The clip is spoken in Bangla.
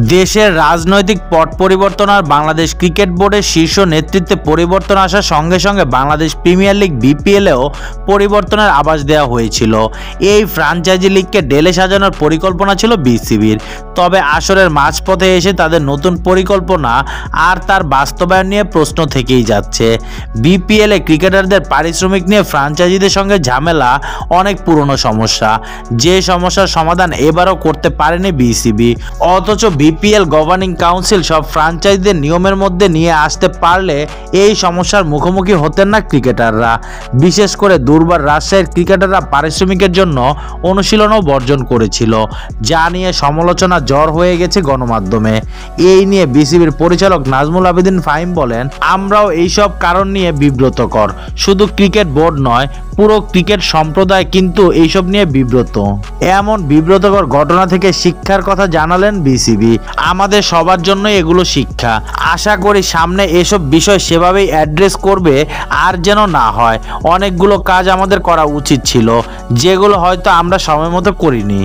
দেশের রাজনৈতিক পট পরিবর্তন আর বাংলাদেশ ক্রিকেট বোর্ডের শীর্ষ নেতৃত্বে পরিবর্তন আসার সঙ্গে সঙ্গে বাংলাদেশ প্রিমিয়ার লিগ বিপিএলেও পরিবর্তনের আভাস দেওয়া হয়েছিল। এই ফ্র্যাঞ্চাইজি লিগকে ঢেলে সাজানোর পরিকল্পনা ছিল বিসিবির। তবে আসরের মাঝপথে এসে তাদের নতুন পরিকল্পনা আর তার বাস্তবায়ন নিয়ে প্রশ্ন থেকেই যাচ্ছে। বিপিএলে ক্রিকেটারদের পারিশ্রমিক নিয়ে ফ্র্যাঞ্চাইজিদের সঙ্গে ঝামেলা অনেক পুরনো সমস্যা, যে সমস্যার সমাধান এবারও করতে পারেনি বিসিবি। অথচ বিপিএল গভর্নিং কাউন্সিল সব ফ্র্যাঞ্চাইজিদের নিয়মের মধ্যে নিয়ে আসতে পারলে এই সমস্যার মুখোমুখি হতেন না ক্রিকেটাররা। বিশেষ করে দুর্বার রাজশাহীর ক্রিকেটাররা পারিশ্রমিকের জন্য অনুশীলনও বর্জন করেছিল, যা নিয়ে সমালোচনা ঝড় হয়ে গেছে গণমাধ্যমে। এই নিয়ে বিসিবির পরিচালক নাজমুল আবেদিন ফাহিম বলেন, আমরাও এইসব কারণ নিয়ে বিব্রতকর। শুধু ক্রিকেট বোর্ড নয়, পুরো ক্রিকেট সম্প্রদায় কিন্তু এইসব নিয়ে বিব্রত। এমন বিব্রতকর ঘটনা থেকে শিক্ষার কথা জানালেন বিসিবি। আমাদের সবার জন্য এগুলো শিক্ষা। আশা করি সামনে এসব বিষয় সেভাবেই অ্যাড্রেস করবে আর যেন না হয়। অনেকগুলো কাজ আমাদের করা উচিত ছিল, যেগুলো হয়তো আমরা সময় মতো করিনি।